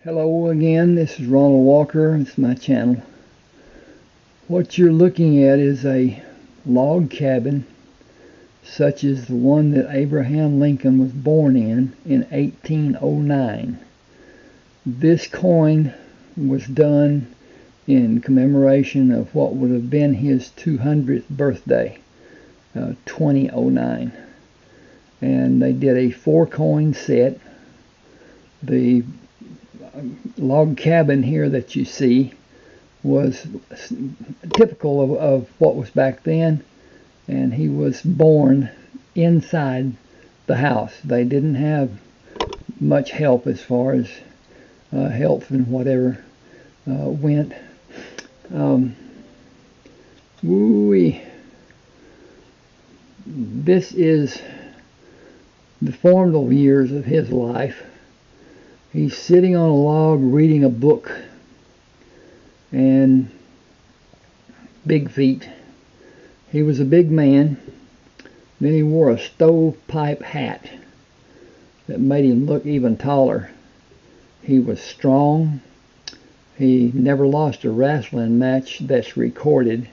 Hello again, this is Ronald Walker. It's my channel. What you're looking at is a log cabin such as the one that Abraham Lincoln was born in 1809. This coin was done in commemoration of what would have been his 200th birthday, 2009. And they did a 4-coin set. The log cabin here that you see was typical of what was back then, and he was born inside the house. They didn't have much help as far as health and whatever went. This is the formative years of his life. He's sitting on a log reading a book, and big feet. He was a big man. Then he wore a stovepipe hat that made him look even taller. He was strong. He never lost a wrestling match that's recorded.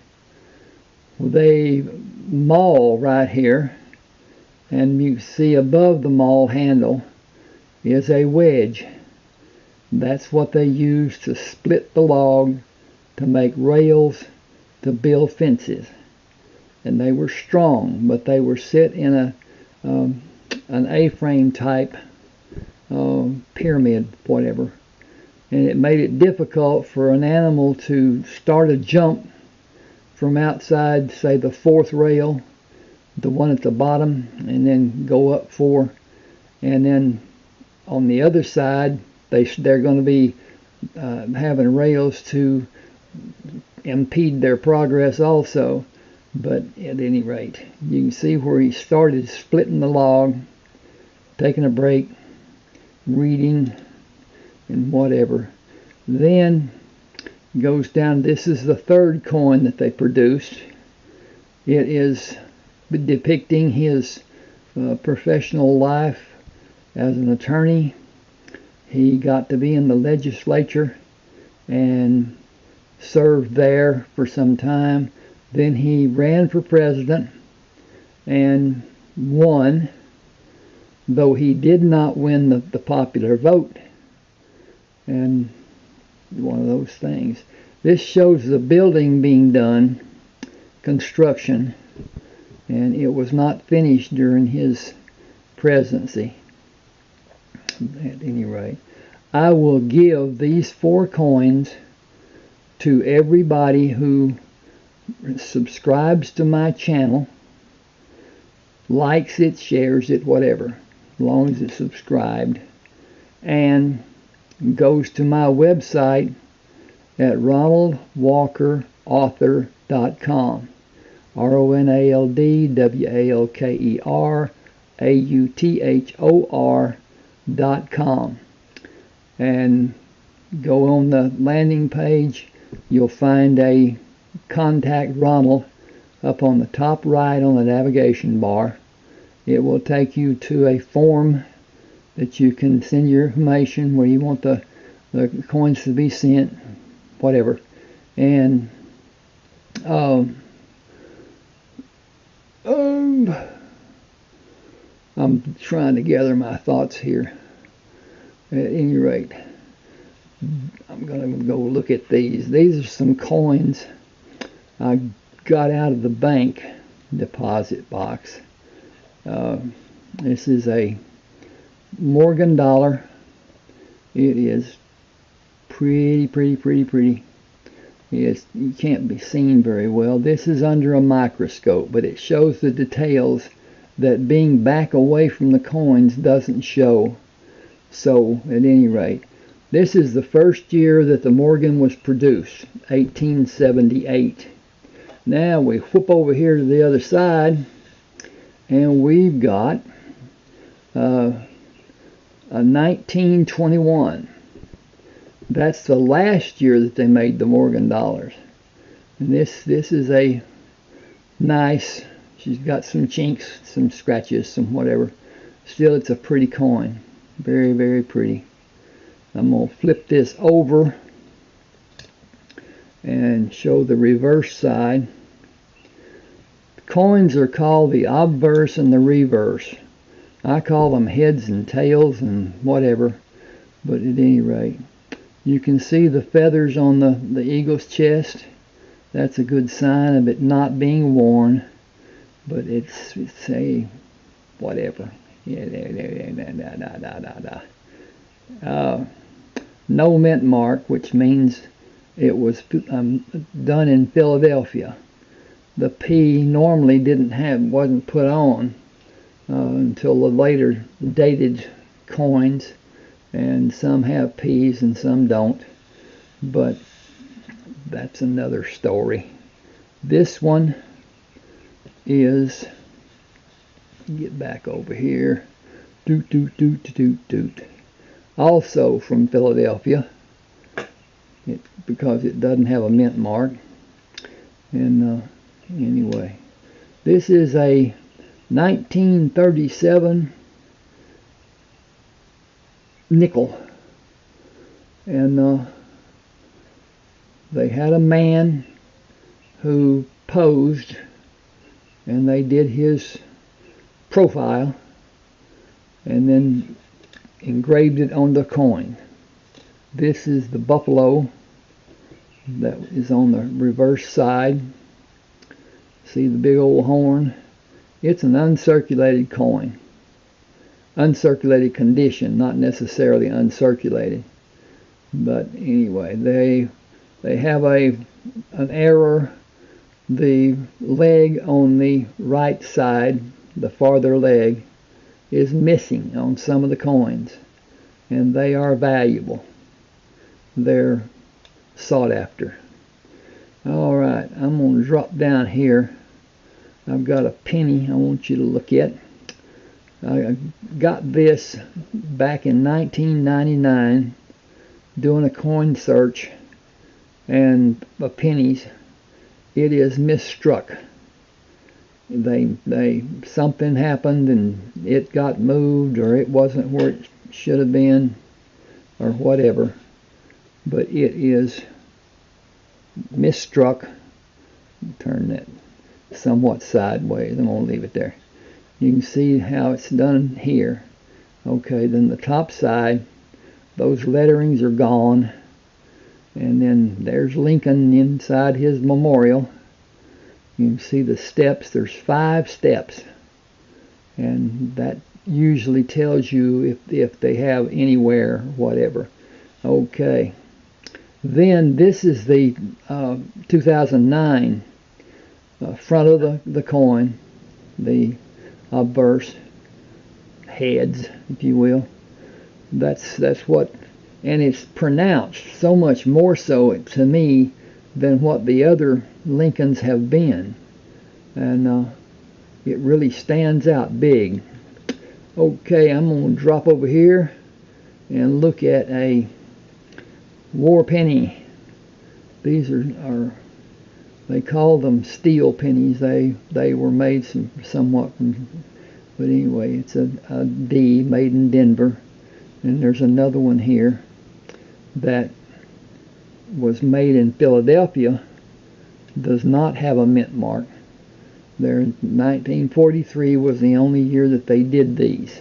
They maul right here, and you see above the maul handle is a wedge. That's what they used to split the log to make rails to build fences. And they were strong, but they were set in an A-frame type pyramid, whatever. And it made it difficult for an animal to start a jump from outside, say the 4th rail, the one at the bottom, and then go up 4, and then on the other side they're going to be having rails to impede their progress also. But at any rate, you can see where he started splitting the log, taking a break, reading, and whatever. Then goes down. This is the 3rd coin that they produced. It is depicting his professional life as an attorney. He got to be in the legislature and served there for some time. Then he ran for president and won, though he did not win the popular vote. And one of those things. This shows the building being done, construction, and it was not finished during his presidency. At any rate, I will give these 4 coins to everybody who subscribes to my channel, likes it, shares it, whatever, as long as it's subscribed, and goes to my website at ronaldwalkerauthor.com. ronaldwalkerauthor.com, and go on the landing page. You'll find a contact Ronald up on the top right on the navigation bar. It will take you to a form that you can send your information where you want the coins to be sent, whatever. And I'm trying to gather my thoughts here. At any rate, I'm going to go look at these. These are some coins I got out of the bank deposit box. This is a Morgan dollar. It is pretty. You can't be seen very well. This is under a microscope, but it shows the details that being back away from the coins doesn't show. So at any rate, this is the first year that the Morgan was produced, 1878. Now we whoop over here to the other side, and we've got a 1921. That's the last year that they made the Morgan dollars. And this is a nice, she's got some chinks, some scratches, some whatever. Still, it's a pretty coin. Very pretty. I'm going to flip this over and show the reverse side. Coins are called the obverse and the reverse. I call them heads and tails and whatever, but at any rate, you can see the feathers on the eagle's chest. That's a good sign of it not being worn, but it's a whatever. No mint mark, which means it was done in Philadelphia. The P normally wasn't put on until the later dated coins, and some have P's and some don't, but that's another story. This one is, get back over here, doot doot doot doot doot, also from Philadelphia, because it doesn't have a mint mark. And anyway, this is a 1937 nickel, and they had a man who posed, and they did his profile and then engraved it on the coin. This is the buffalo that is on the reverse side. See the big old horn? It's an uncirculated coin. Uncirculated condition, not necessarily uncirculated. But anyway, they have an error. The leg on the right side, the farther leg, is missing on some of the coins, and they are valuable. They're sought after. Alright, I'm going to drop down here. I've got a penny I want you to look at. I got this back in 1999 doing a coin search, and pennies. It is misstruck. Something happened and it got moved, or it wasn't where it should have been, or whatever. But it is misstruck. Turn that somewhat sideways. I'm going to leave it there. You can see how it's done here. Okay, then the top side, those letterings are gone. And then there's Lincoln inside his memorial. You can see the steps. There's 5 steps. And that usually tells you if they have anywhere, whatever. Okay. Then this is the 2009 front of the coin, the obverse heads, if you will. That's what, and it's pronounced so much more so to me than what the other Lincolns have been, and it really stands out big. Okay, I'm going to drop over here and look at a war penny. These are they call them steel pennies. They were made somewhat from, but anyway, it's a D made in Denver. And there's another one here that was made in Philadelphia, does not have a mint mark. There, 1943 was the only year that they did these.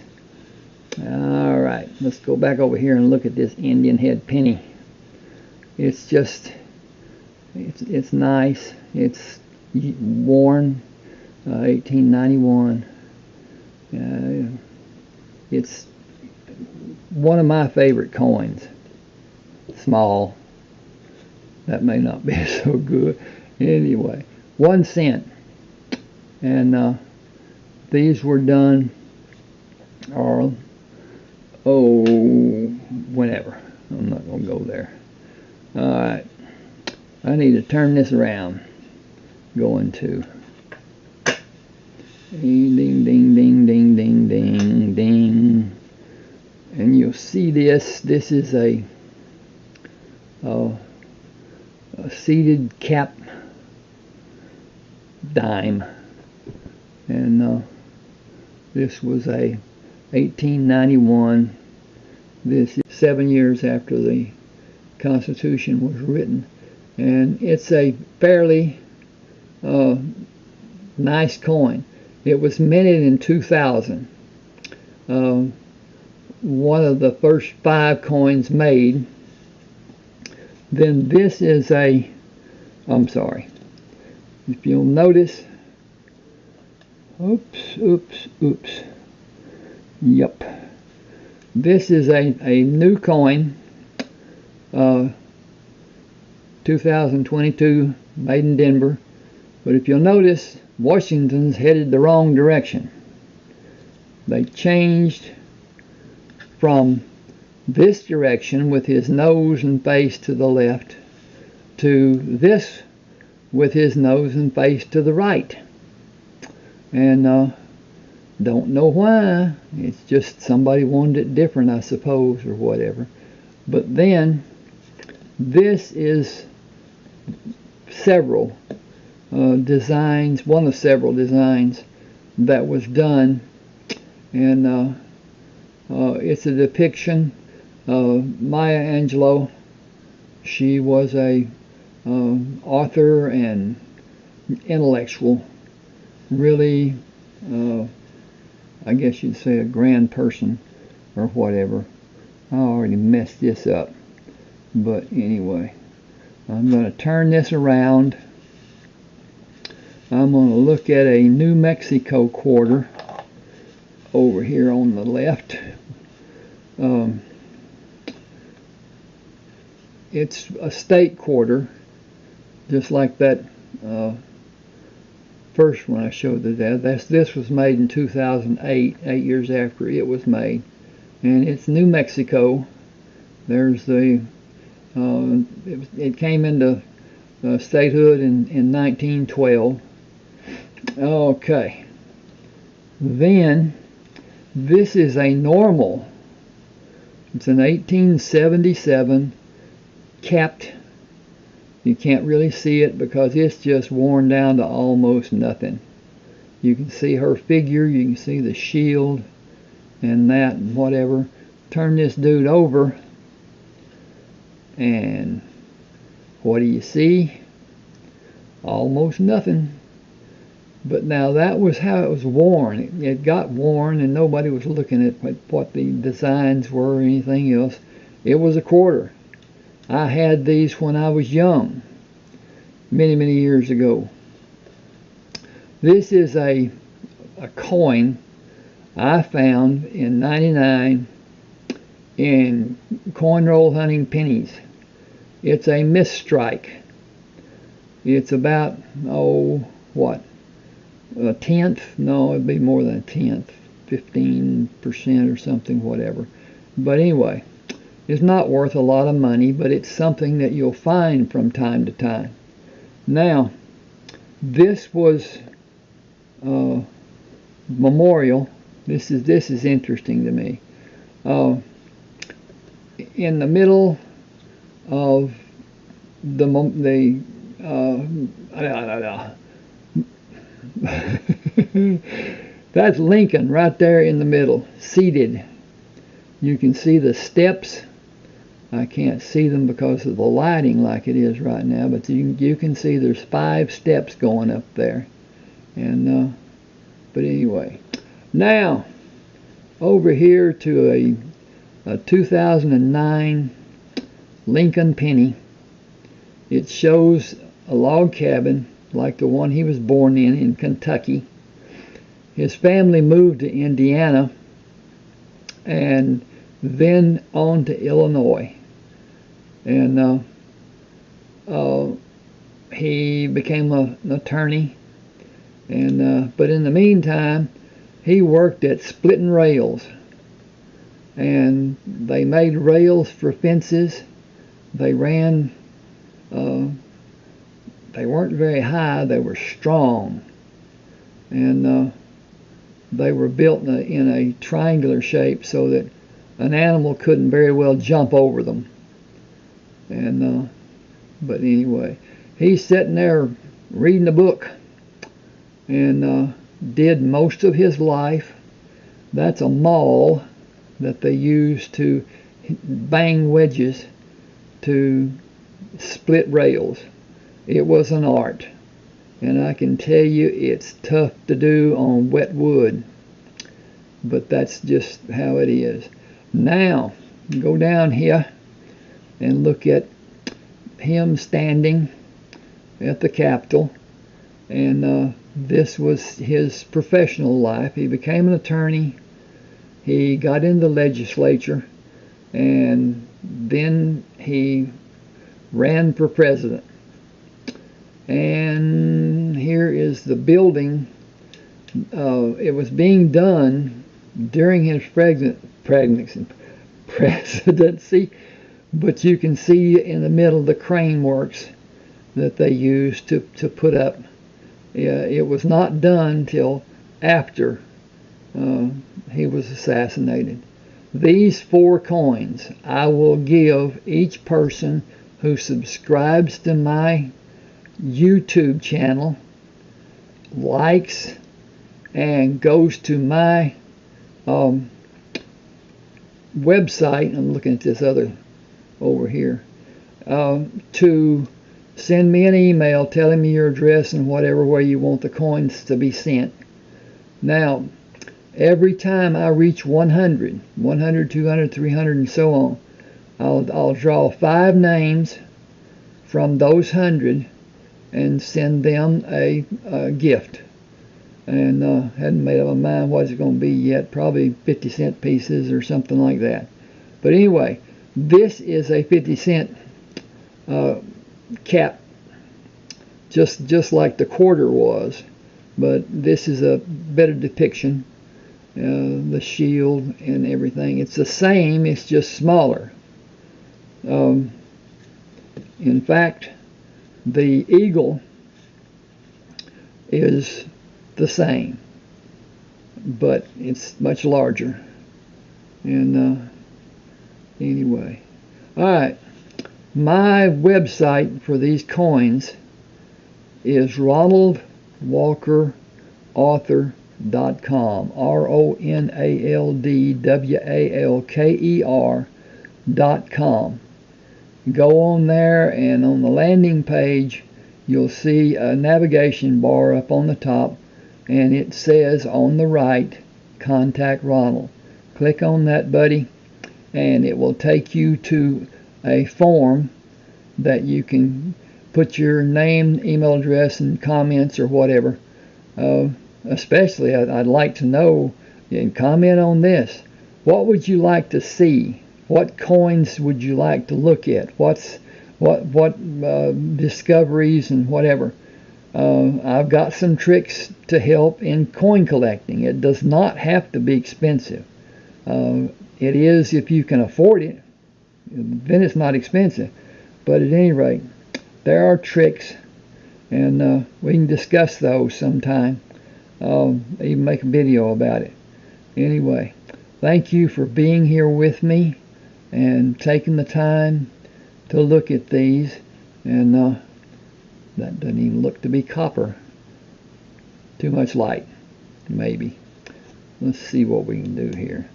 All right, let's go back over here and look at this Indian head penny. It's just, it's nice. It's worn, 1891. It's one of my favorite coins. Small. That may not be so good. Anyway, 1 cent. And these were done, whenever. I'm not going to go there. Alright. I need to turn this around. Going to. Ding, ding, ding, ding, ding, ding, ding. And you'll see this. This is a seated cap dime. And this was a 1891. This is 7 years after the Constitution was written. And it's a fairly nice coin. It was minted in 2000. One of the first 5 coins made. Then this is I'm sorry. If you'll notice, oops. Yep. This is a new coin, 2022, made in Denver. But if you'll notice, Washington's headed the wrong direction. They changed from this direction with his nose and face to the left to this with his nose and face to the right. And don't know why. It's just somebody wanted it different, I suppose, or whatever. But then this is several designs, one of several designs that was done, and it's a depiction of Maya Angelou. She was a author and intellectual, really, I guess you'd say a grand person or whatever. I already messed this up, but anyway, I'm going to turn this around. I'm going to look at a New Mexico quarter over here on the left. It's a state quarter, just like that first one I showed the dad. This was made in 2008, 8 years after it was made, and it's New Mexico. There's the it came into statehood in 1912. Okay, then this is a normal. It's an 1877 capped. You can't really see it because it's just worn down to almost nothing. You can see her figure, you can see the shield and that and whatever. Turn this dude over, and what do you see? Almost nothing. But now that was how it was worn. It got worn and nobody was looking at what the designs were or anything else. It was a quarter. I had these when I was young, many, many years ago. This is a coin I found in '99 in coin roll hunting pennies. It's a misstrike. It's about, what? A tenth? No, it'd be more than a tenth. 15% or something, whatever. But anyway, it's not worth a lot of money, but it's something that you'll find from time to time. Now, this was memorial. This is interesting to me. In the middle of that's Lincoln right there in the middle, seated. You can see the steps. I can't see them because of the lighting like it is right now, but you can see there's 5 steps going up there. And but anyway, now over here to a 2009 Lincoln penny. It shows a log cabin like the one he was born in Kentucky. His family moved to Indiana and then on to Illinois. And he became an attorney. And but in the meantime, he worked at splitting rails. And they made rails for fences. They ran. They weren't very high. They were strong, and they were built in a triangular shape so that an animal couldn't very well jump over them. And but anyway, he's sitting there reading a book, and did most of his life. That's a maul that they used to bang wedges to split rails. It was an art, and I can tell you it's tough to do on wet wood, but that's just how it is. Now go down here and look at him standing at the Capitol, and this was his professional life. He became an attorney, he got in the legislature, and then he ran for president. And here is the building. It was being done during his presidency, but you can see in the middle the crane works that they used to put up. It was not done till after he was assassinated. These 4 coins I will give each person who subscribes to my YouTube channel, likes, and goes to my website. I'm looking at this other over here, to send me an email telling me your address and whatever way you want the coins to be sent. Now, every time I reach 100, 200, 300, and so on, I'll draw 5 names from those 100 and send them a gift. And hadn't made up my mind what it's going to be yet. Probably 50-cent pieces or something like that. But anyway, this is a 50-cent cap, just like the quarter was, but this is a better depiction. The shield and everything, it's the same, it's just smaller. In fact, the eagle is the same, but it's much larger. And anyway, alright, my website for these coins is ronaldwalkerauthor.com, RONALDWALKER.com. Go on there, and on the landing page you'll see a navigation bar up on the top, and it says on the right, Contact Ronald. Click on that, buddy, and it will take you to a form that you can put your name, email address, and comments or whatever. Especially, I'd like to know, and comment on this. What would you like to see? What coins would you like to look at? What discoveries and whatever. I've got some tricks to help in coin collecting. It does not have to be expensive. It is if you can afford it. Then it's not expensive. But at any rate, there are tricks, and we can discuss those sometime. Even make a video about it. Anyway, thank you for being here with me and taking the time to look at these. And that doesn't even look to be copper. Too much light, maybe. Let's see what we can do here.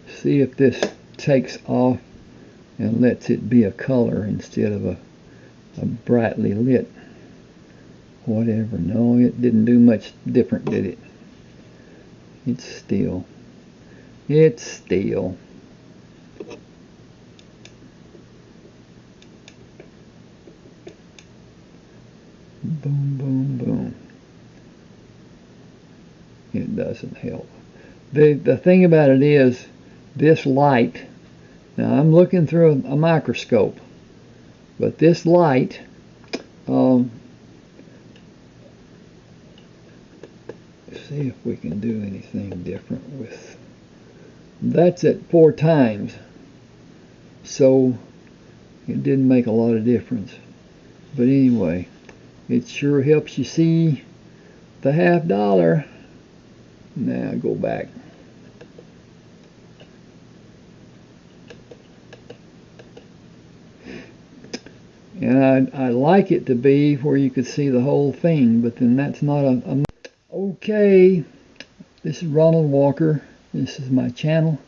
See if this takes off and lets it be a color instead of a brightly lit whatever. No, it didn't do much different, did it? It's still boom, boom, boom. It doesn't help. The thing about it is, this light, now I'm looking through a microscope, but this light, see if we can do anything different with, that's at 4 times, so it didn't make a lot of difference. But anyway, it sure helps you see the $50. Now go back. And I like it to be where you could see the whole thing, but then that's not a okay. This is Ronald Walker. This is my channel.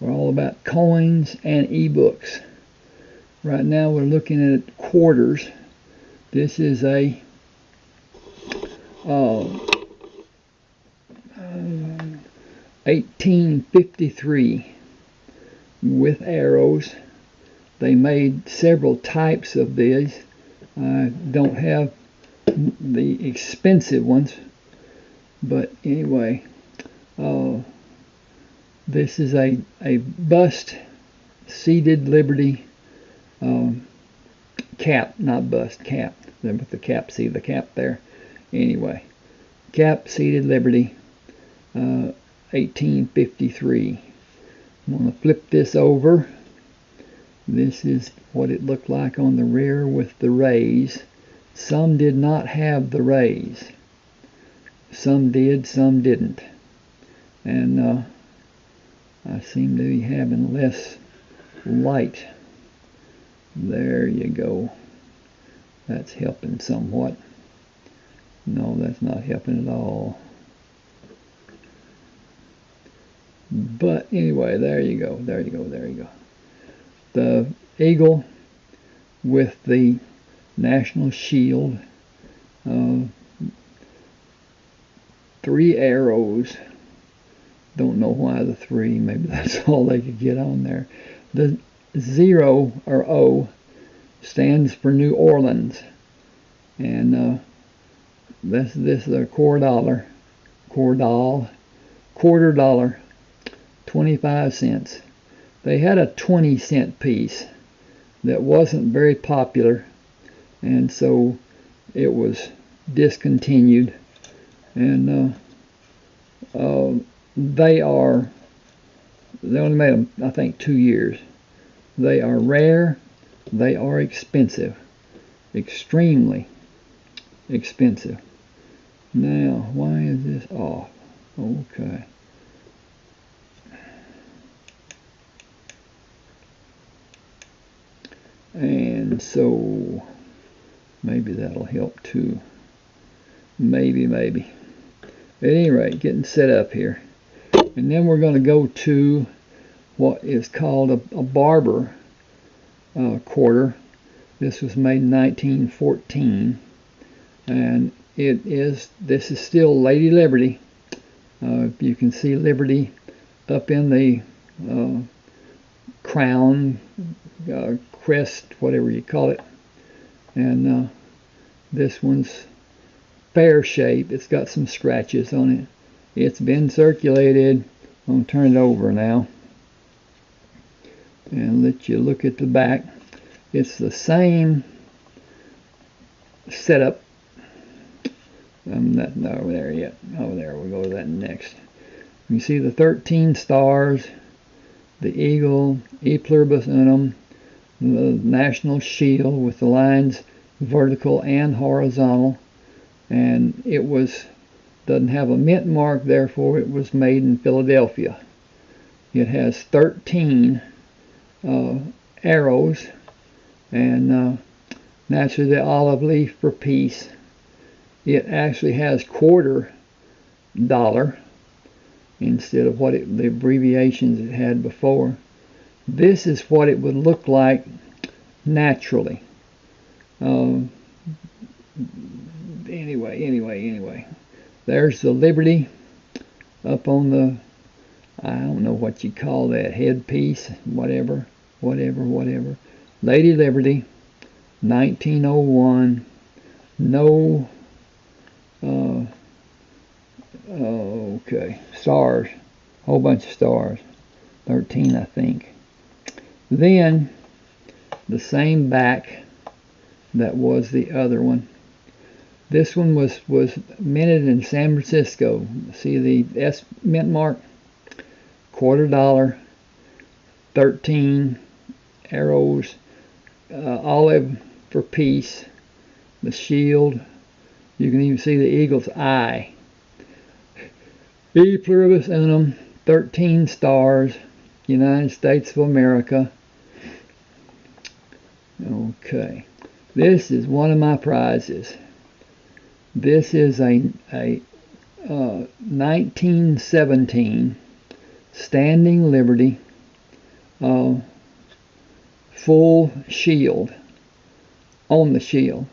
We're all about coins and ebooks. Right now we're looking at quarters. This is a 1853 with arrows. They made several types of these. I don't have the expensive ones, but anyway, this is a bust seated Liberty cap, not bust, cap. With the cap, see the cap there. Anyway, cap seated Liberty, 1853. I'm going to flip this over. This is what it looked like on the rear with the rays. Some did not have the rays. Some did, some didn't. And I seem to be having less light. There you go. That's helping somewhat. No, that's not helping at all. But anyway, there you go, there you go, there you go. The eagle with the national shield, 3 arrows. Don't know why the 3, maybe that's all they could get on there. The 0 or O stands for New Orleans, and this is a quarter dollar, 25 cents. They had a 20-cent piece that wasn't very popular, and so it was discontinued. And they only made them, I think, 2 years. They are rare. They are expensive, extremely expensive. Now, why is this off? Okay. And so maybe that'll help too. Maybe. At any rate, getting set up here. And then we're going to go to what is called a barber quarter. This was made in 1914. And this is still Lady Liberty. You can see Liberty up in the crown, crest, whatever you call it. And this one's fair shape. It's got some scratches on it. It's been circulated. I'm going to turn it over now and let you look at the back. It's the same setup. I'm not over there yet. Over there, we'll go to that next. You see the 13 stars, the eagle, E pluribus unum, the national shield with the lines vertical and horizontal, and it doesn't have a mint mark, therefore it was made in Philadelphia. It has 13 arrows, and naturally the olive leaf for peace. It actually has $quarter instead of the abbreviations it had before. This is what it would look like naturally. Anyway. There's the Liberty up on the, I don't know what you call that, headpiece, whatever. Lady Liberty, 1901. No, okay, stars, whole bunch of stars, 13 I think. Then the same back that was the other one. This one was minted in San Francisco. See the S mint mark? $quarter, 13 arrows, olive for peace, the shield. You can even see the eagle's eye. E pluribus unum, 13 stars, United States of America. Okay, this is one of my prizes. This is a 1917 Standing Liberty full shield on the shield,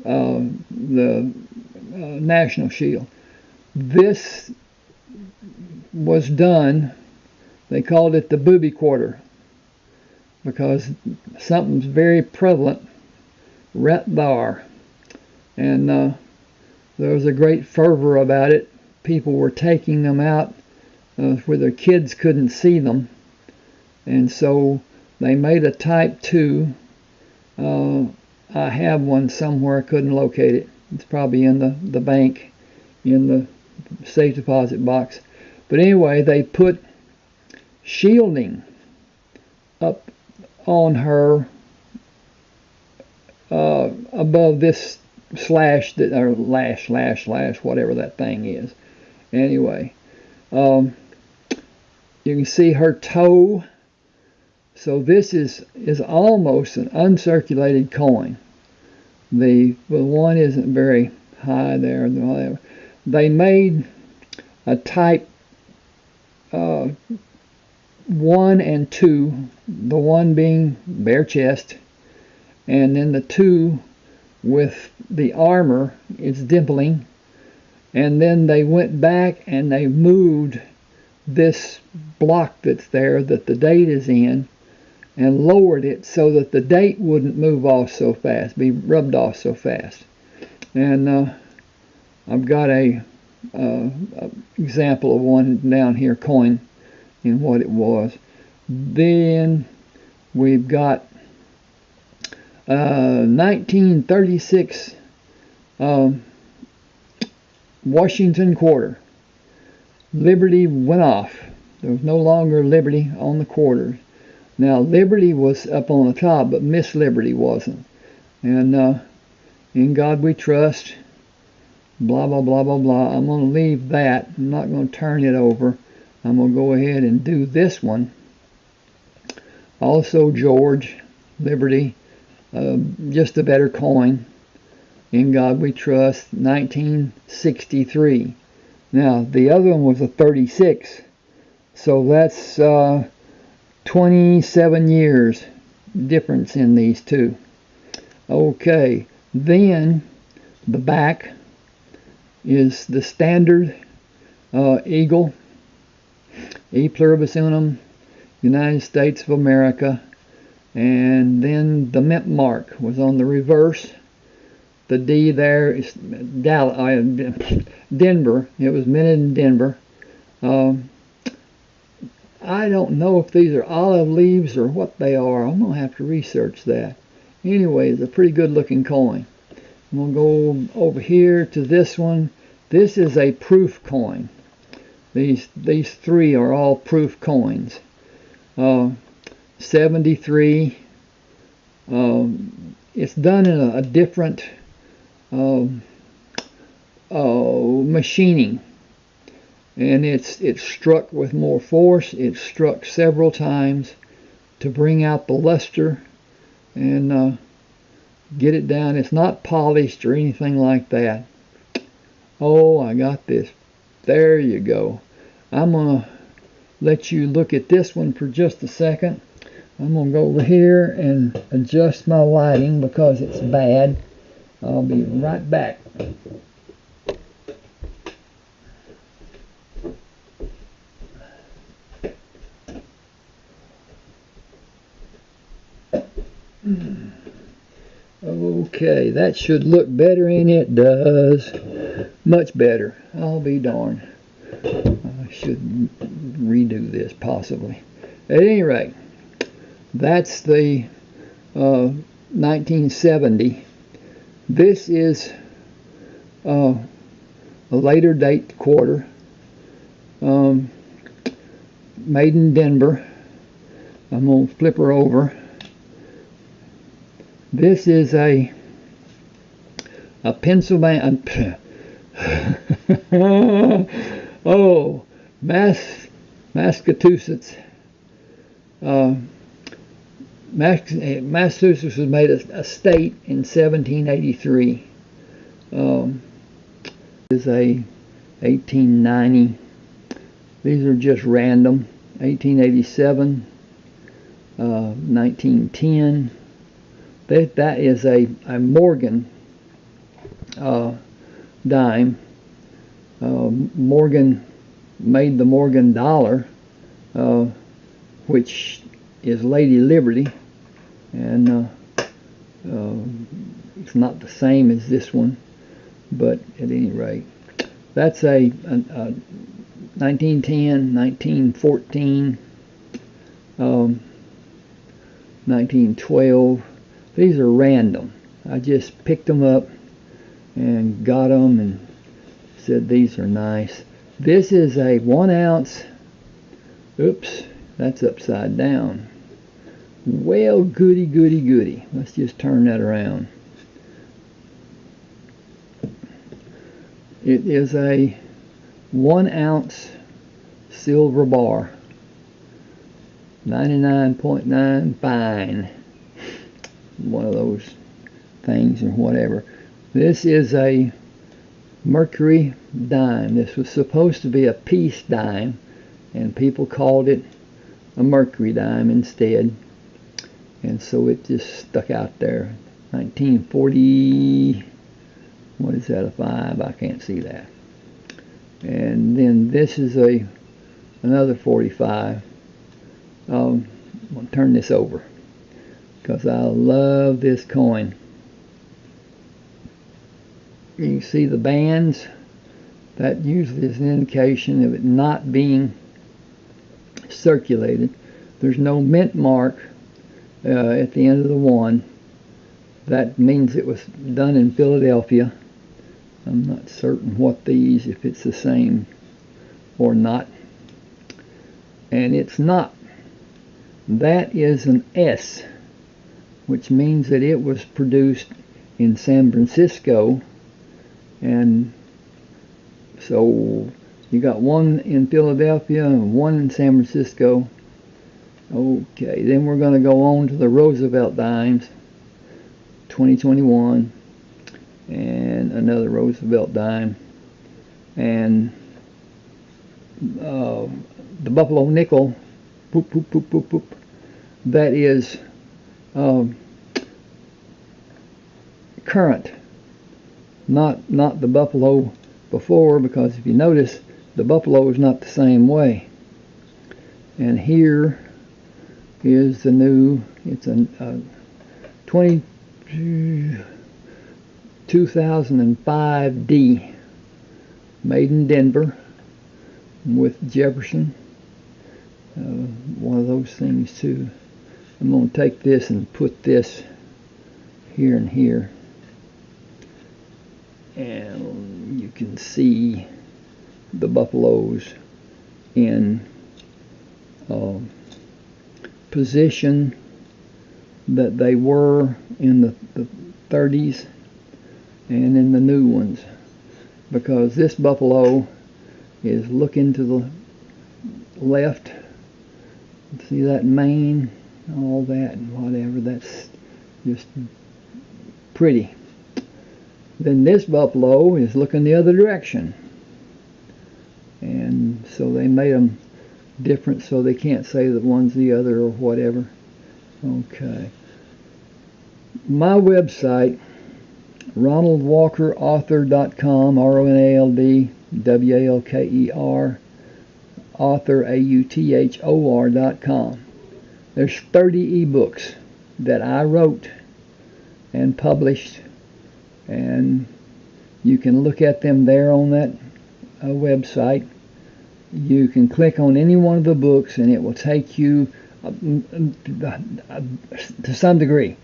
the National Shield. This was done, they called it the booby quarter, because something's very prevalent right there. And there was a great fervor about it. People were taking them out where their kids couldn't see them. And so they made a Type 2. I have one somewhere, I couldn't locate it. It's probably in the bank, in the safe deposit box. But anyway, they put shielding up on her above this slash, that, or lash, whatever that thing is. Anyway, you can see her toe. So this is almost an uncirculated coin. The one isn't very high there. They made a Type 1 and 2, the 1 being bare chest, and then the 2 with the armor, it's dimpling. And then they went back and they moved this block that's there, that the date is in, and lowered it so that the date wouldn't move off so fast, be rubbed off so fast. And I've got a example of one down here, coin, in what it was. Then we've got 1936 Washington quarter. Liberty went off. There was no longer Liberty on the quarters. Now Liberty was up on the top, but Miss Liberty wasn't. And in God we trust, blah blah blah blah blah. I'm going to leave that. I'm not going to turn it over. I'm going to go ahead and do this one. Also George, Liberty, just a better coin. In God we trust, 1963. Now the other one was a 36. So that's 27 years difference in these two. Okay, then the back is the standard eagle, E pluribus unum, United States of America, and then the mint mark was on the reverse. The D there is Denver. It was minted in Denver. I don't know if these are olive leaves or what they are. I'm going to have to research that. Anyway, it's a pretty good looking coin. I'm going to go over here to this one. This is a proof coin. These three are all proof coins. 73. It's done in a different machining. And it's struck with more force. It's struck several times to bring out the luster and get it down. It's not polished or anything like that. Oh, I got this. There you go. I'm going to let you look at this one for just a second. I'm going to go over here and adjust my lighting because it's bad. I'll be right back. Okay, that should look better, and it does. Much better. I'll be darned. I should redo this possibly. At any rate, that's the 1970. This is a later date quarter, made in Denver. I'm going to flip her over. This is a Pennsylvania. Oh, Massachusetts. Massachusetts was made a state in 1783. Is a 1890. These are just random. 1887, 1910. That is a Morgan dime. Morgan made the Morgan dollar, which is Lady Liberty, and it's not the same as this one, but at any rate, that's a 1910, 1914, 1912. These are random. I just picked them up and got them and said these are nice. This is a 1 ounce. Oops, that's upside down. Well, goody, goody, goody. Let's just turn that around. It is a 1 ounce silver bar. 99.9 fine. One of those things or whatever. This is a mercury dime. This was supposed to be a peace dime, and people called it a mercury dime instead, and so it just stuck out there. 1940, what is that, a 5? I can't see that. And then this is another 45. I'm going to turn this over because I love this coin. You can see the bands. That usually is an indication of it not being circulated. There's no mint mark at the end of the one. That means it was done in Philadelphia. I'm not certain what these, if it's the same or not. And it's not. That is an S, which means that it was produced in San Francisco. And so you got one in Philadelphia and one in San Francisco. Okay, then we're going to go on to the Roosevelt dimes, 2021, and another Roosevelt dime, and the Buffalo nickel, boop, boop, boop, boop, boop. That is current, not the Buffalo before, because if you notice, the Buffalo is not the same way. And here is the new, it's a 2005D, made in Denver with Jefferson. One of those things too. I'm going to take this and put this here and here, and you can see the buffaloes in position that they were in the 30s and in the new ones, because this buffalo is looking to the left. See that mane, all that and whatever, that's just pretty. Then this buffalo is looking the other direction, and so they made them different so they can't say that one's the other or whatever. Okay, my website, ronaldwalkerauthor.com, RONALDWALKER, author, AUTHOR.com. There's 30 ebooks that I wrote and published, and you can look at them there on that website. You can click on any one of the books and it will take you to some degree.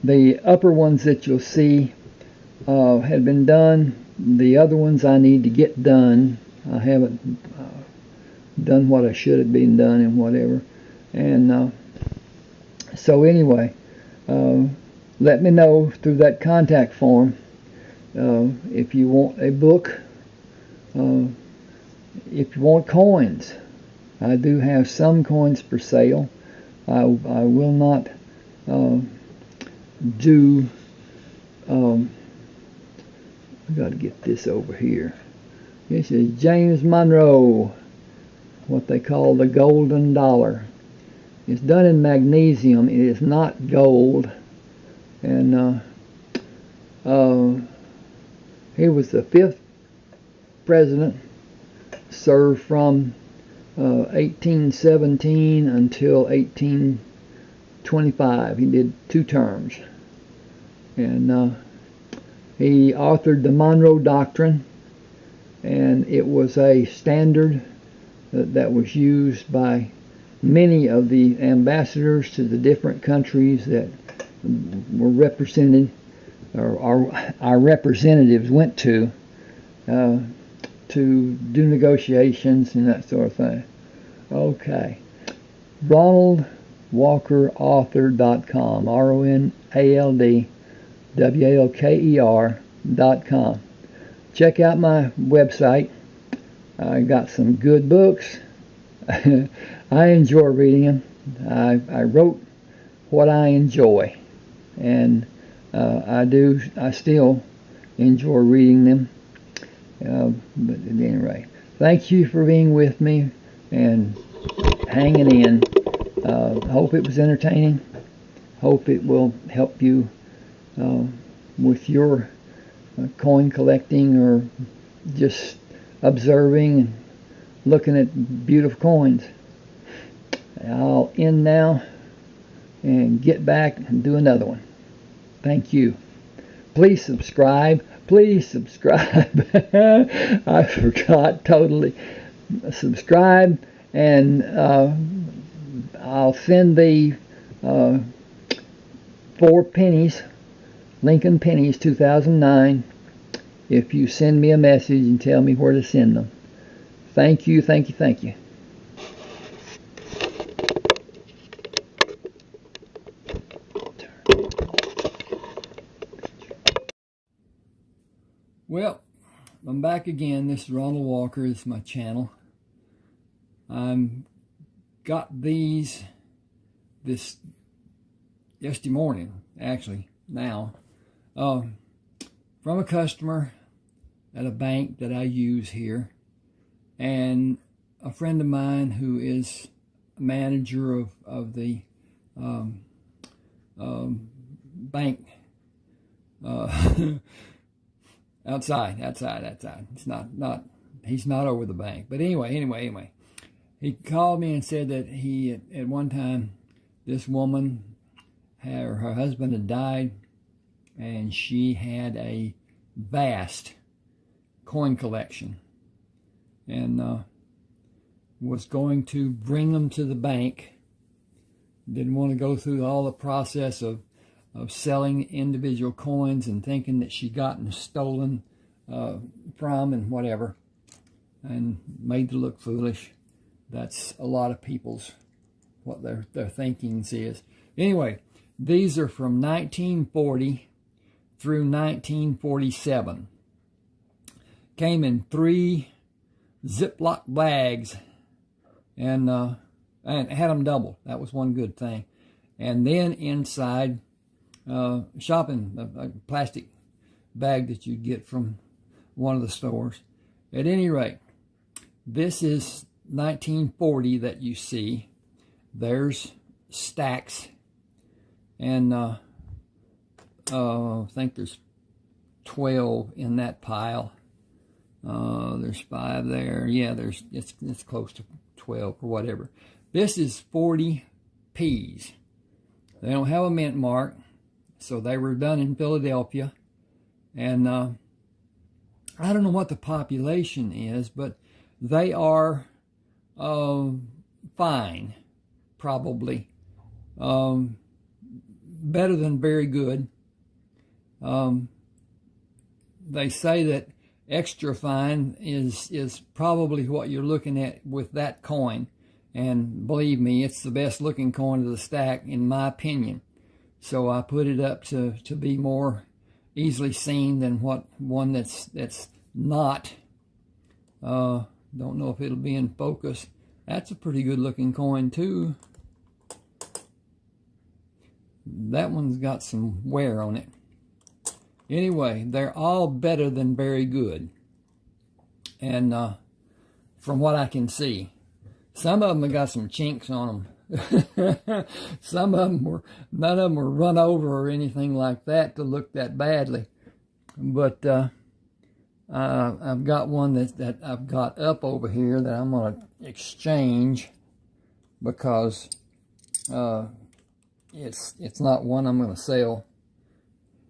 The upper ones that you'll see have been done. The other ones I need to get done. I haven't done what I should have been done and whatever. And so anyway, let me know through that contact form if you want a book, if you want coins. I do have some coins for sale. I will not do. We got to get this over here. This is James Monroe, what they call the golden dollar. It's done in magnesium. It is not gold. And he was the 5th president, served from 1817 until 1825. He did 2 terms. And he authored the Monroe Doctrine, and it was a standard that was used by many of the ambassadors to the different countries that were represented, or our representatives went to do negotiations and that sort of thing. Okay. RonaldWalkerAuthor.com. RonaldWalker.com. Check out my website. I got some good books. I enjoy reading them. I wrote what I enjoy, and I still enjoy reading them. But at any rate, thank you for being with me and hanging in. Hope it was entertaining. Hope it will help you with your coin collecting, or just observing and looking at beautiful coins. I'll end now and get back and do another one. Thank you. Please subscribe. Please subscribe. I forgot totally. Subscribe, and I'll send the 4 pennies, Lincoln pennies, 2009, if you send me a message and tell me where to send them. Thank you, thank you, thank you. Well, I'm back again. This is Ronald Walker. This is my channel. Got these this yesterday morning, actually, now, from a customer at a bank that I use here, and a friend of mine who is a manager of the bank outside. It's not he's not over the bank. But anyway, he called me and said that he, at one time, this woman, her husband had died, and she had a vast coin collection, and was going to bring them to the bank. Didn't want to go through all the process of selling individual coins and thinking that she'd gotten stolen from and whatever, and made to look foolish. That's a lot of people's, what their thinkings is. Anyway, these are from 1940 through 1947. Came in 3 Ziploc bags, and had them double. That was one good thing. And then inside, a plastic bag that you'd get from one of the stores. At any rate, this is 1940 that you see. There's stacks, and I think there's 12 in that pile. There's 5 there. Yeah, it's close to 12 or whatever. This is 40 P's. They don't have a mint mark, so they were done in Philadelphia. And I don't know what the population is, but they are fine, probably. Better than very good. They say that extra fine is probably what you're looking at with that coin. And believe me, it's the best looking coin of the stack, in my opinion. So I put it up to be more easily seen than one that's not. Don't know if it'll be in focus. That's a pretty good looking coin too. That one's got some wear on it. Anyway, they're all better than very good. And from what I can see, some of them have got some chinks on them. Some of them were, none of them were run over or anything like that to look that badly. But I've got one that I've got up over here that I'm going to exchange because it's not one I'm going to sell.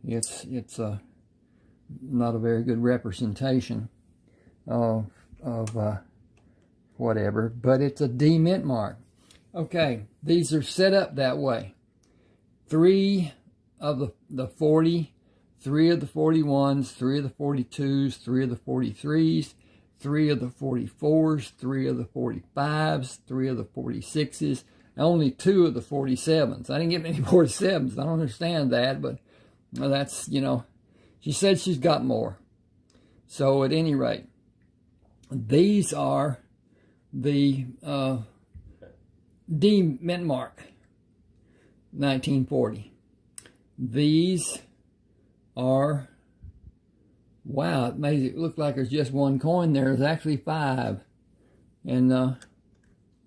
It's not a very good representation of whatever, but it's a D mint mark. Okay, these are set up that way. 3 of the 40, 3 of the 41s, 3 of the 42s, 3 of the 43s, 3 of the 44s, 3 of the 45s, 3 of the 46s, only 2 of the 47s. I didn't get many 47s. I don't understand that, but well, that's, you know, she said she's got more. So at any rate, these are the D mint mark, 1940. These are, wow, it made it look like there's just one coin there. There's actually 5. And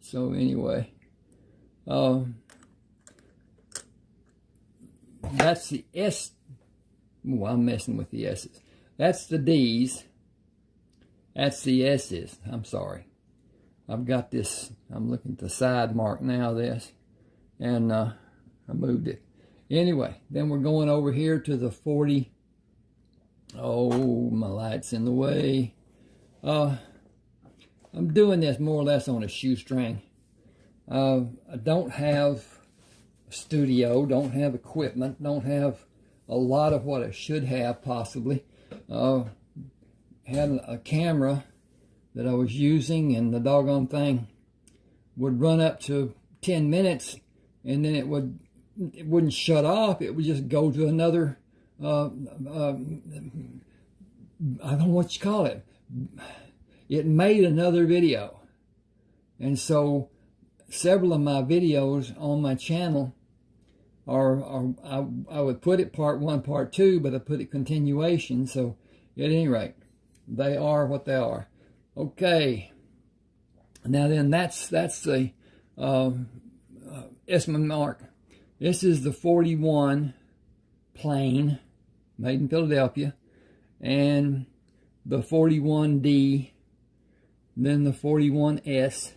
so anyway, that's the S. Oh, I'm messing with the S's. That's the D's. That's the S's. I'm sorry. I've got this. I'm looking at the side mark now, this. And I moved it. Anyway, then we're going over here to the 40. Oh, my light's in the way. I'm doing this more or less on a shoestring. I don't have a studio, don't have equipment, don't have a lot of what I should have possibly. Had a camera that I was using, and the doggone thing would run up to 10 minutes, and then it wouldn't shut off. It would just go to another, I don't know what you call it. It made another video. And so several of my videos on my channel I would put it part 1, part 2, but I put it continuation. So at any rate, they are what they are. Okay. Now then, that's the S mark. This is the 41 plain, made in Philadelphia, and the 41D, then the 41S,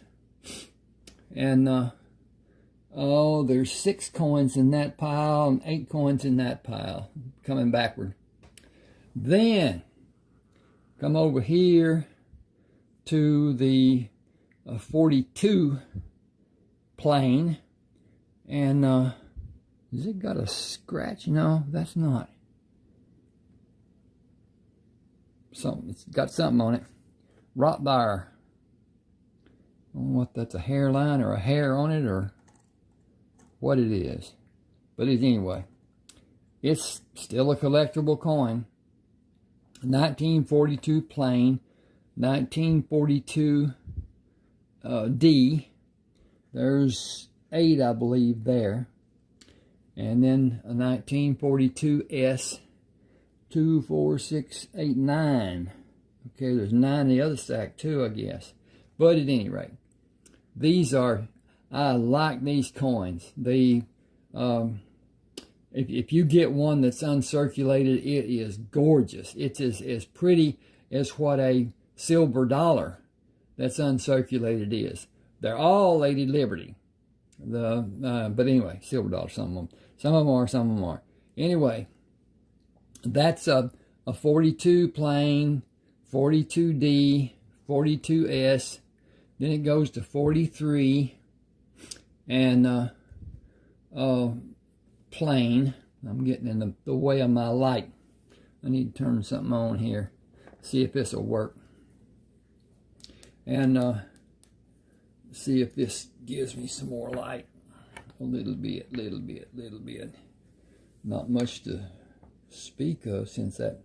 and oh, there's 6 coins in that pile and 8 coins in that pile, coming backward. Then come over here to the 42 plain, and has it got a scratch? No, that's not. Something, it's got something on it. Rottweiler. I don't know what that's, a hairline or a hair on it or what it is. But anyway, it's still a collectible coin. 1942 plain, 1942 D. There's 8, I believe, there. And then a 1942 S. 2, 4, 6, 8, 9. Okay, there's 9 in the other stack too, I guess. But at any rate, these are, I like these coins. They, if you get one that's uncirculated, it is gorgeous. It's as pretty as what a silver dollar that's uncirculated is. They're all Lady Liberty. But anyway, silver dollar, some of them are, some of them aren't. Anyway, that's a 42 plain, 42D, 42S. Then it goes to 43 and plain. I'm getting in the way of my light. I need to turn something on here. See if this will work. And see if this gives me some more light. A little bit. Not much to speak of since that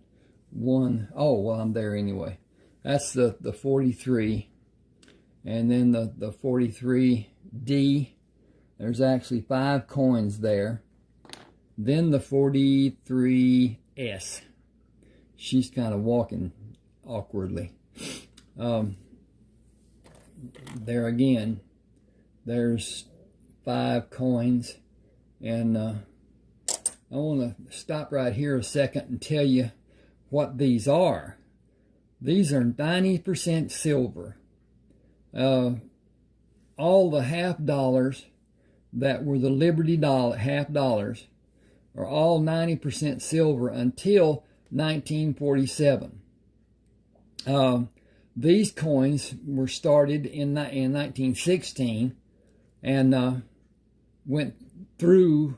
one, oh, well, I'm there anyway. That's the 43. And then the 43D. There's actually 5 coins there. then the 43S. She's kind of walking awkwardly. There again, there's 5 coins, and I want to stop right here a second and tell you what these are. These are 90% silver. All the half dollars that were the Liberty half dollars are all 90% silver until 1947. These coins were started in 1916 and went through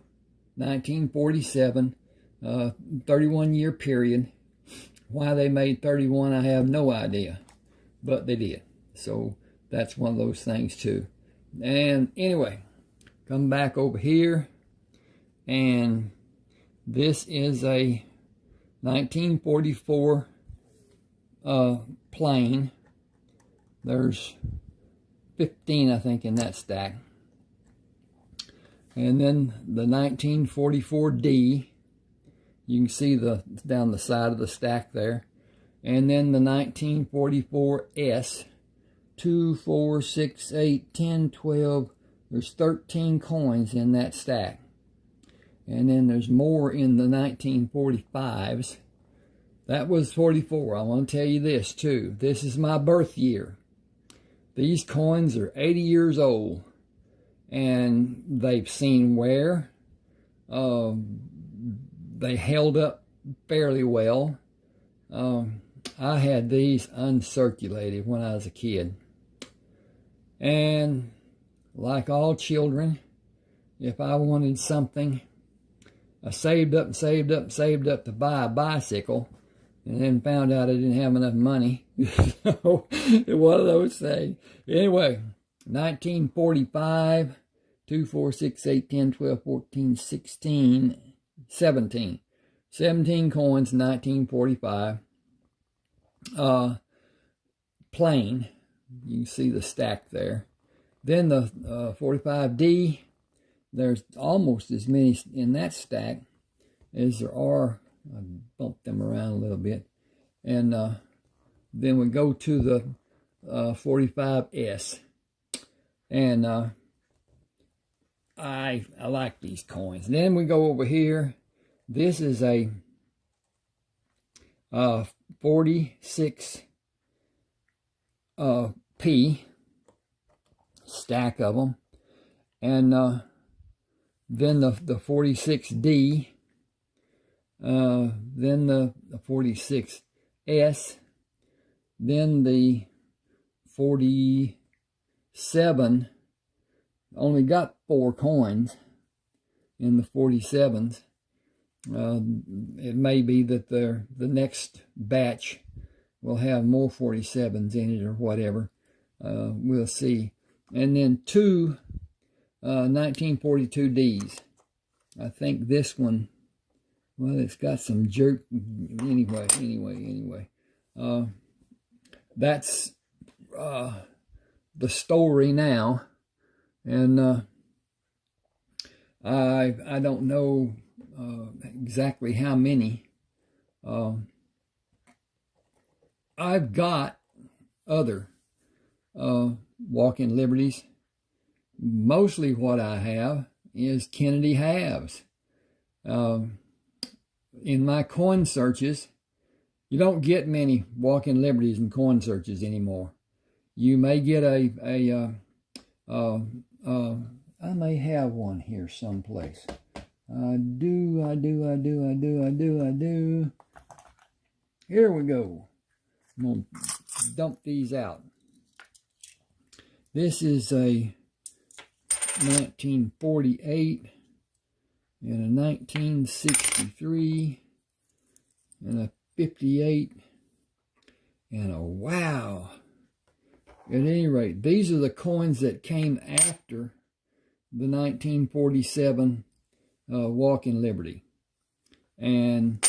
1947, 31-year period. Why they made 31, I have no idea, but they did. So that's one of those things too. And anyway, come back over here, and this is a 1944 plain. There's 15, I think, in that stack. And then the 1944D, you can see down the side of the stack there. And then the 1944S, 2, 4, 6, 8, 10, 12. There's 13 coins in that stack. And then there's more in the 1945s. That was 44. I want to tell you this too. This is my birth year. These coins are 80 years old, and they've seen wear. They held up fairly well. I had these uncirculated when I was a kid. And like all children, if I wanted something, I saved up and saved up and saved up to buy a bicycle, and then found out I didn't have enough money. So, one of those things. Anyway, 1945, 2, 4, 6, 8, 10, 12, 14, 16, 17. 17 coins, 1945. Plain. You can see the stack there. Then the 45D, there's almost as many in that stack as there are. I bumped them around a little bit. And then we go to the 45S. And I like these coins. Then we go over here. This is a 46 P stack of them. And then the 46D. Then the 46S, then the 47, only got 4 coins in the 47s. It may be that the next batch will have more 47s in it or whatever. We'll see. And then 2 1942Ds. I think this one, well, it's got some jerk. Anyway. That's the story now. And I don't know exactly how many. I've got other walk-in liberties. Mostly what I have is Kennedy halves. In my coin searches, you don't get many walk-in liberties and coin searches anymore. You may get I may have one here someplace. I do. Here we go. I'm going to dump these out. This is a 1948 and a 1963 and a 58 and a wow. At any rate, these are the coins that came after the 1947 walk-in liberty. And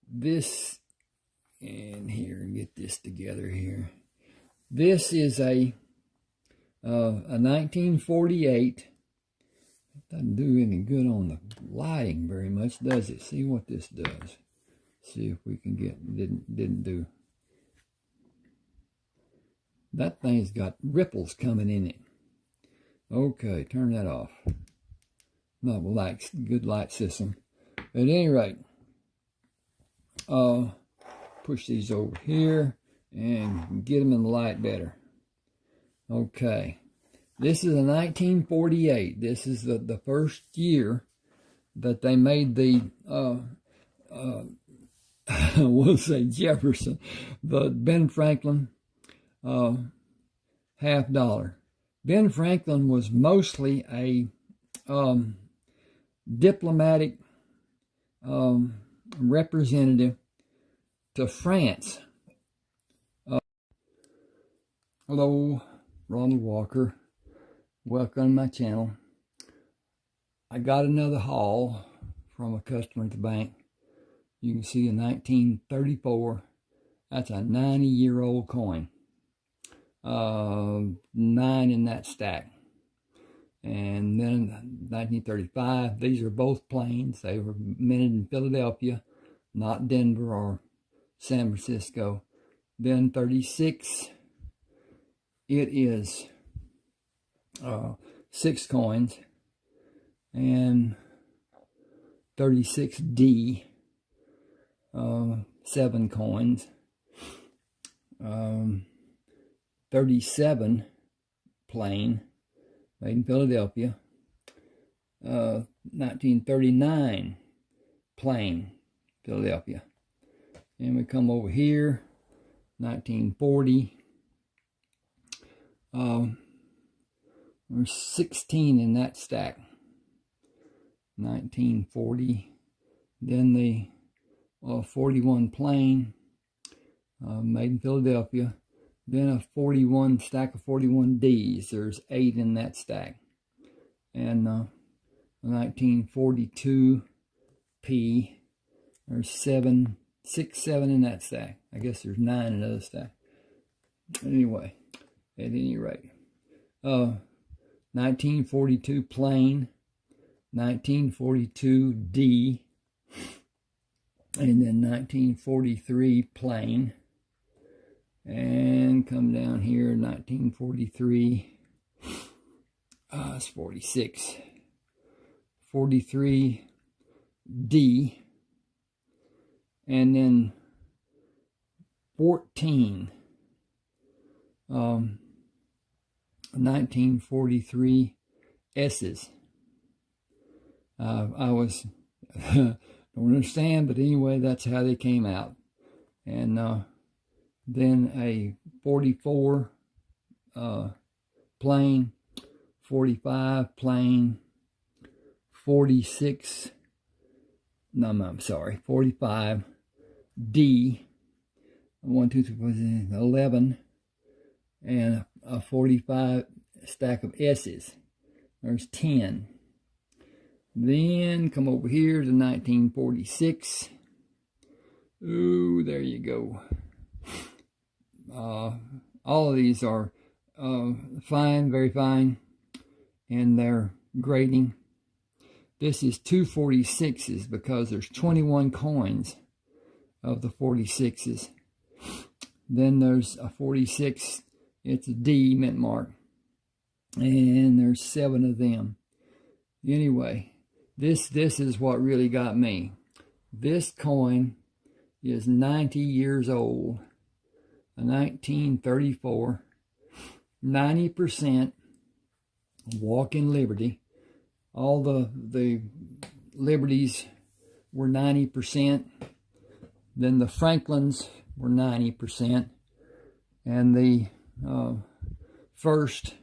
this, and here, get this together here. This is a 1948. I Doesn't do any good on the lighting very much, does it? See what this does. See if we can get, didn't do. That thing's got ripples coming in it. Okay, turn that off. Not a good light system. At any rate, push these over here and get them in the light better. Okay, this is a 1948. This is the first year that they made the, we'll say Jefferson, the Ben Franklin $50. Ben Franklin was mostly a diplomatic representative to France. Hello, Ronald Walker. Welcome to my channel. I got another haul from a customer at the bank. You can see a 1934. That's a 90-year-old coin. 9 in that stack. And then 1935, these are both planes. They were minted in Philadelphia, not Denver or San Francisco. Then 36, it is 6 coins. And 36D, 7 coins. 37 plain, made in Philadelphia. 1939 plain, Philadelphia. And we come over here, 1940. There's 16 in that stack. 1940. Then the 41 plain, made in Philadelphia. Then a 41 stack of 41 Ds. There's 8 in that stack. And 1942 P. There's 7 in that stack. I guess there's 9 in another stack. Anyway, at any rate, 1942 plain, 1942 D, and then 1943 plain. And come down here, 1943, it's 46, 43 D, and then 14, 1943 S's. I was, don't understand, but anyway, that's how they came out. And then a 44 plain, 45 plain, 46, no, I'm sorry, 45 D, 1, 2, 3, 4, 11, and a 45 stack of S's. There's 10. Then come over here to 1946. Ooh, there you go. All of these are fine, very fine, and they're grading. This is 2 46s because there's 21 coins of the 46s. Then there's a 46, it's a D mint mark, and there's 7 of them. Anyway, this is what really got me. This coin is 90 years old. A 1934, 90% walk in Liberty. All the Liberties were 90%. Then the Franklins were 90%. And the first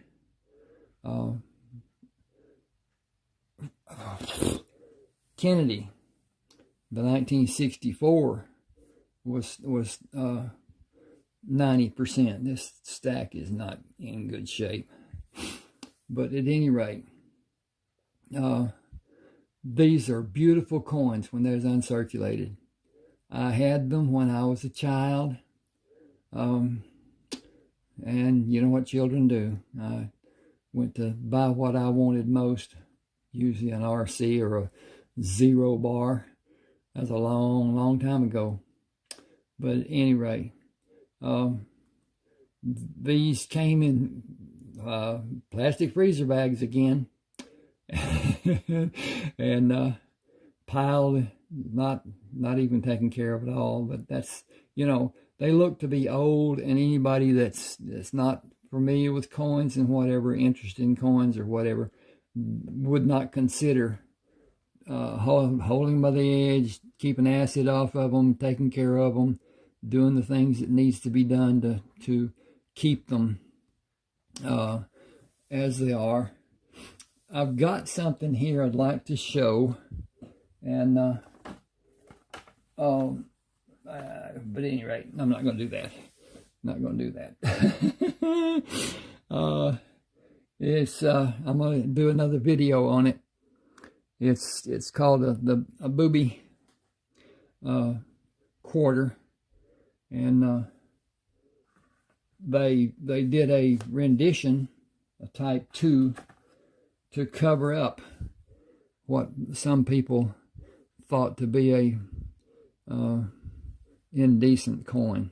Kennedy, the 1964, was 90%. This stack is not in good shape. But at any rate, these are beautiful coins when they're uncirculated. I had them when I was a child. And you know what children do. I went to buy what I wanted most usually an RC or a 0 bar. That's a long time ago. But at any rate, these came in plastic freezer bags again, and piled, not even taken care of at all. But that's, you know, they look to be old, and anybody that's not familiar with coins and whatever, interested in coins or whatever, would not consider holding them by the edge, keeping acid off of them, taking care of them, doing the things that needs to be done to keep them as they are. I've got something here I'd like to show, and but at any rate, I'm not going to do that. Not going to do that. I'm going to do another video on it. It's called a booby quarter, and they did a rendition, a type 2, to cover up what some people thought to be a indecent coin,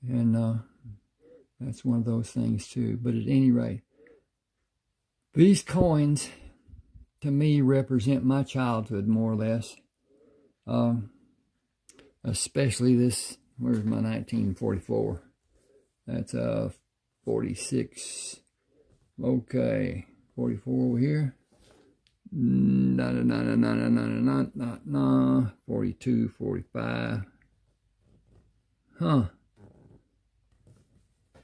and that's one of those things too. But at any rate, these coins to me represent my childhood more or less, especially this. Where's my 1944? That's 46. Okay, 44 over here. 42, 45. Huh.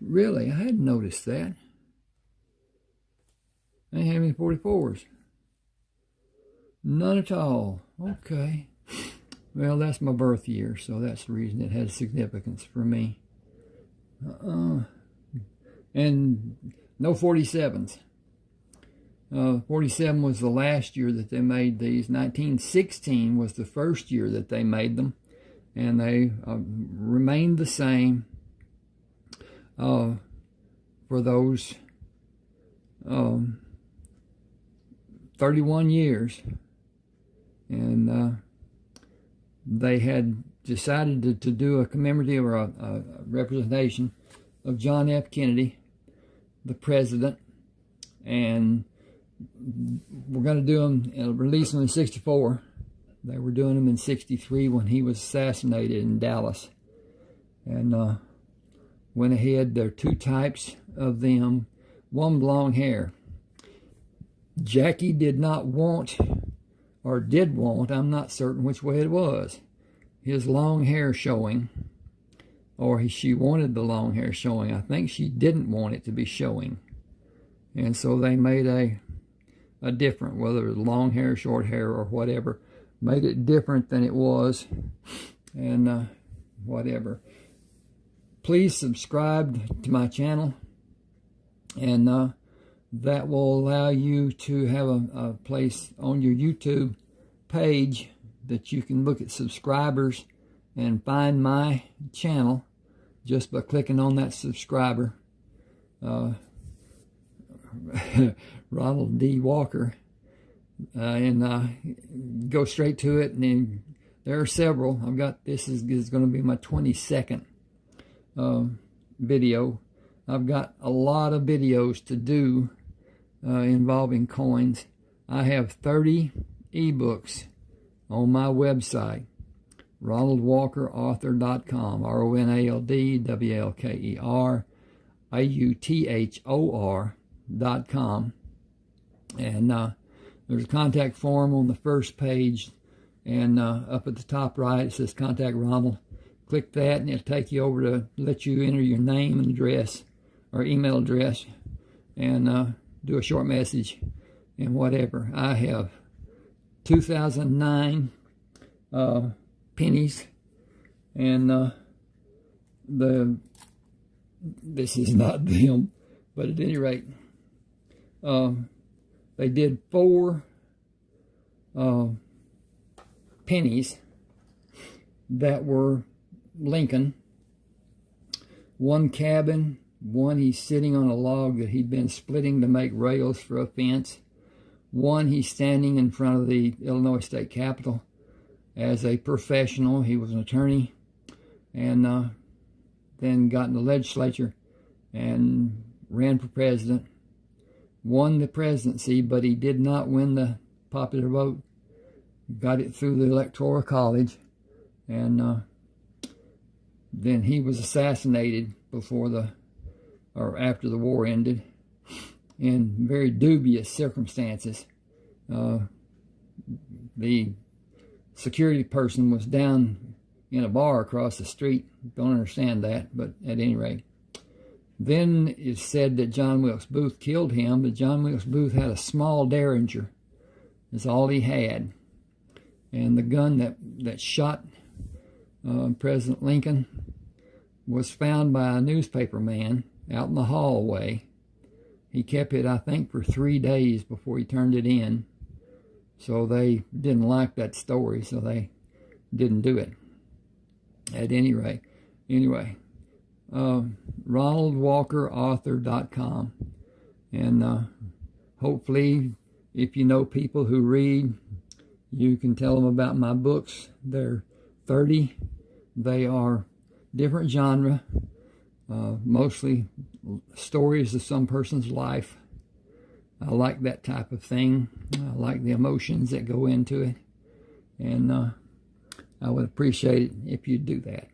Really? I hadn't noticed that. I ain't have any 44s. None at all. Okay. Well, that's my birth year, so that's the reason it had significance for me. And no 47s. 47 was the last year that they made these. 1916 was the first year that they made them, and they remained the same for those 31 years. And they had decided to do a commemorative or a representation of John F. Kennedy, the president, and we're going to do them, release them in 64. They were doing them in 63 when he was assassinated in Dallas, and went ahead. There are two types of them. One, long hair. Jackie did not want, or did want, I'm not certain which way it was, his long hair showing, or she wanted the long hair showing. I think she didn't want it to be showing, and so they made a different, whether it was long hair, short hair, or whatever, made it different than it was, and whatever. Please subscribe to my channel, and that will allow you to have a place on your YouTube page that you can look at subscribers and find my channel just by clicking on that subscriber. Ronald D. Walker, and go straight to it. And then there are several. I've got, this is going to be my 22nd video. I've got a lot of videos to do involving coins. I have 30 ebooks on my website, ronaldwalkerauthor.com, RONALDWALKERAUTHOR.com, and there's a contact form on the first page, and up at the top right it says Contact Ronald. Click that and it'll take you over to let you enter your name and address or email address, and do a short message and whatever. I have 2009 pennies, and this is not them, but at any rate, they did 4 pennies that were Lincoln. One cabin, one he's sitting on a log that he'd been splitting to make rails for a fence. One, he's standing in front of the Illinois State Capitol as a professional. He was an attorney, and then got in the legislature and ran for president. Won the presidency, but he did not win the popular vote. Got it through the Electoral College, and then he was assassinated after the war ended, in very dubious circumstances. The security person was down in a bar across the street. Don't understand that, but at any rate. Then it's said that John Wilkes Booth killed him, but John Wilkes Booth had a small Derringer. That's all he had. And the gun that shot President Lincoln was found by a newspaper man out in the hallway. He kept it, I think, for 3 days before he turned it in. So they didn't like that story, so they didn't do it. At any rate, anyway, RonaldWalkerAuthor.com. And hopefully, if you know people who read, you can tell them about my books. They're 30. They are different genre, mostly stories of some person's life. I like that type of thing. I like the emotions that go into it. And I would appreciate it if you'd do that.